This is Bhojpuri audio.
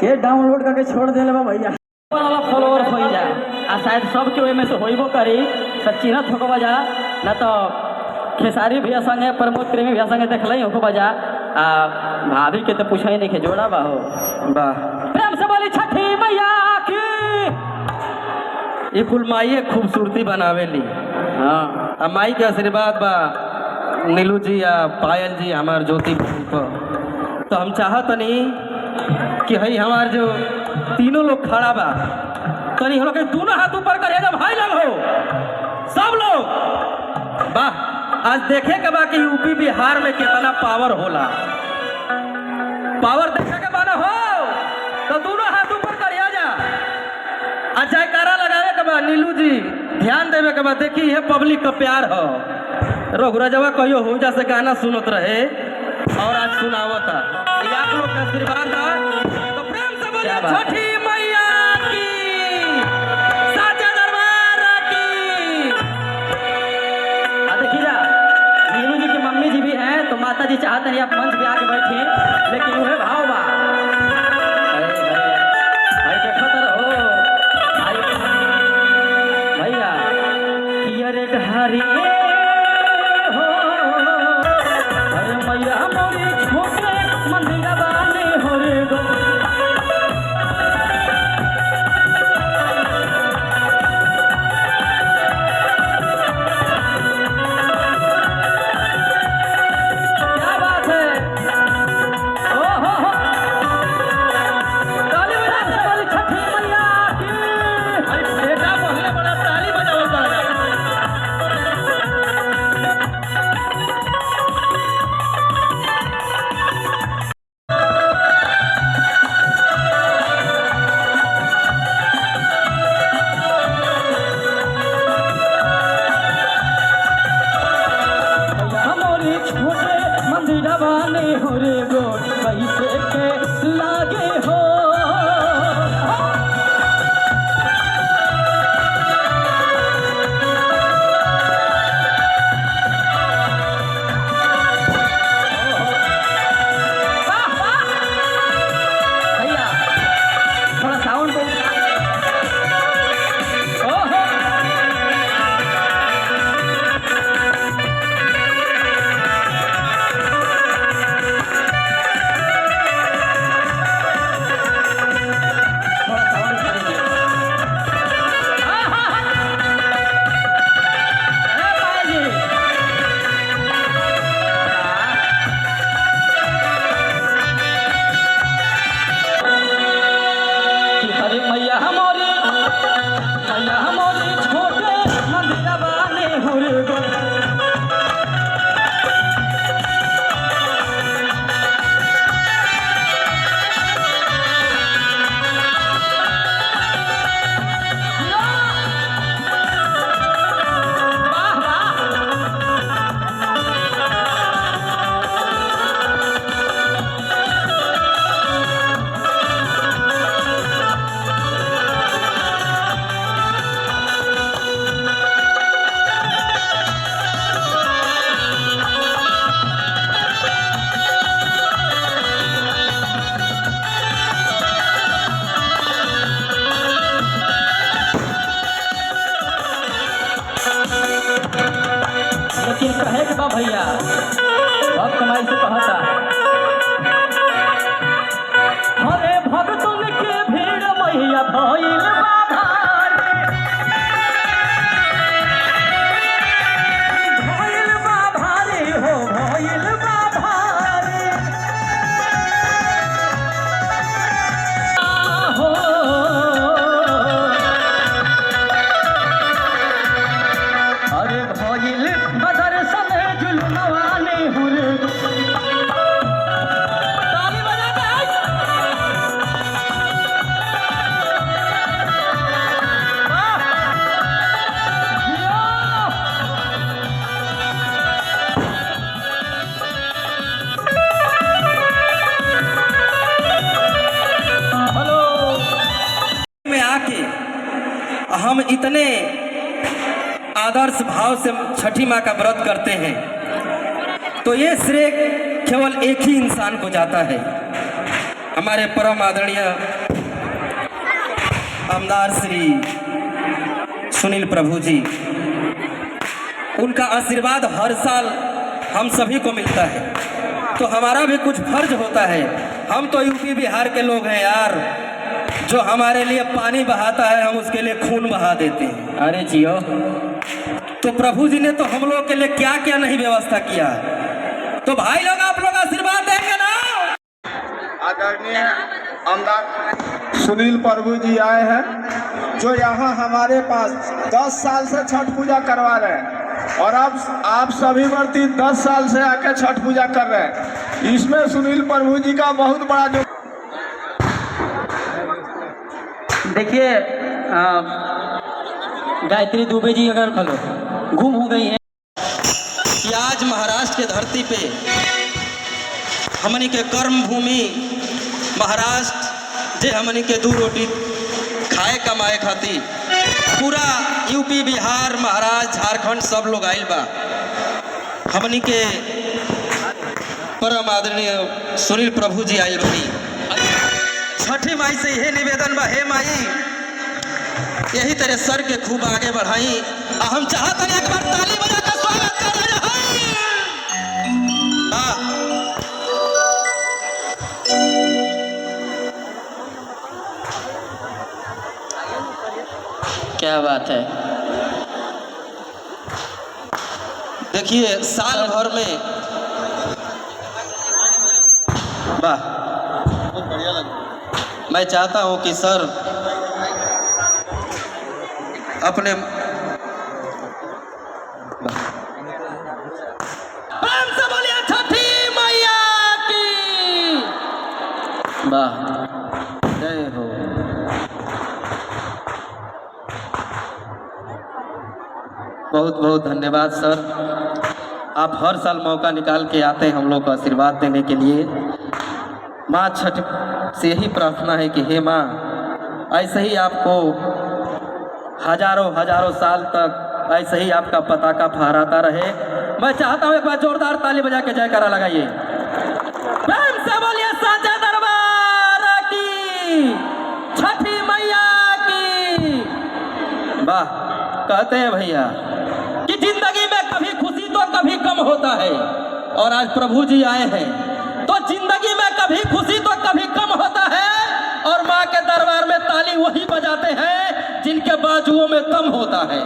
के डाउनलोड करके छोड़ देले बा भैया वाला फॉलोअर हो जा आ शायद सब के में से होइबो करी सचिनत होको बजा ना तो खेसारी भैया संगे प्रमोद प्रेमी भैया संगे देखलई होको बजा आ भाभी के तो पूछई नहीं के जोड़ा बा हो वाह प्रेम से बोली छठी मैया की ये कुल माई खूबसूरती बनावेली। हां अब माई के आशीर्वाद बा नीलू जी या पायल जी हमार ज्योति पर, तो हम चाहत नहीं कि हई हमार जो तीनों लोग खड़ा बा तनी हम लोग के दोनों हाथ ऊपर कर एकदम हाई लग हो सब लोग। वाह आज देखे के बा कि यूपी बिहार में कितना पावर होला, पावर देखे के बा ना हो तो दोनों हाथ ऊपर करिया जा आ जयकारा लगावे के बा। नीलू जी ध्यान देवे के बा, देखी ये पब्लिक का प्यार हो। रघुराजवा कहियो हो जा से गाना सुनत रहे और आज सुनावता ये आप लोग का आशीर्वाद है तो प्रेम से बोलिए छठी मैया की साचे दरबार की। देखिए नीलू जी की मम्मी जी भी हैं तो माता जी चाहते हैं आप मंच पे आके बैठे, लेकिन वह भाव बा भाई देखो तो रहो भैया कियर ढारी हो अरे मैया मोरी छोटे मंदिर बाने हो रे गो लेकिन कहे के बा भैया अब कमाई से कहता हरे भक्तन के भीड़ मैया भइल बा भारी हो भइल बा भारी हो अरे भइल बदरसन जुलुमवाने हुर ताली बजा दे हेलो में आके हम इतने आदर्श भाव से छठी माँ का व्रत करते हैं तो ये श्रेय केवल एक ही इंसान को जाता है हमारे परम आदरणीय आमदार श्री सुनील प्रभु जी, उनका आशीर्वाद हर साल हम सभी को मिलता है, तो हमारा भी कुछ फर्ज होता है। हम तो यूपी बिहार के लोग हैं यार, जो हमारे लिए पानी बहाता है हम उसके लिए खून बहा देते हैं। अरे जियो, तो प्रभु जी ने तो हम लोग के लिए क्या क्या नहीं व्यवस्था किया। तो भाई लोग आप लोग आशीर्वाद देंगे ना। आदरणीय आमदार सुनील प्रभु जी आए हैं, जो यहाँ हमारे पास 10 साल से छठ पूजा करवा रहे हैं, और अब आप सभी वर्ती 10 साल से आके छठ पूजा कर रहे हैं। इसमें सुनील प्रभु जी का बहुत बड़ा जो देखिए गायत्री दुबे जी अगर हेलो गुम हो गई है कि आज महाराष्ट्र के धरती पे हमनी के कर्म भूमि महाराष्ट्र जे हमनी के 2 रोटी खाए कमाए खातिर पूरा यूपी बिहार महाराष्ट्र झारखंड सब लोग आइल बा। हमनी के परम आदरणीय सुनील प्रभु जी आइल बनी। छठी माई से यही निवेदन बा, हे माई यही तरह सर के खूब आगे बढ़ाई। हम चाहते हैं एक बार ताली बजा कर स्वागत कर रहे हैं। क्या बात है। देखिए साल भर में वाह, मैं चाहता हूं कि सर अपने प्रेम से बोलिए छठी मैया की वाह, जय हो। बहुत बहुत धन्यवाद सर, आप हर साल मौका निकाल के आते हैं हम लोग को आशीर्वाद देने के लिए। माँ छठ से यही प्रार्थना है कि हे माँ ऐसे ही आपको हजारों साल तक ऐसे ही आपका पताका फहराता रहे। मैं चाहता हूँ एक बार जोरदार ताली बजा के जयकारा लगाइए। प्रेम से बोलिए साचा दरबार की, छठी मैया की। वाह, कहते हैं भैया कि जिंदगी में कभी खुशी तो कभी कम होता है, और आज प्रभु जी आए हैं तो जिंदगी में कभी खुशी तो कभी कम होता है, और माँ के दरबार में ताली वही बजाते हैं जिनके बाजुओं में दम होता है।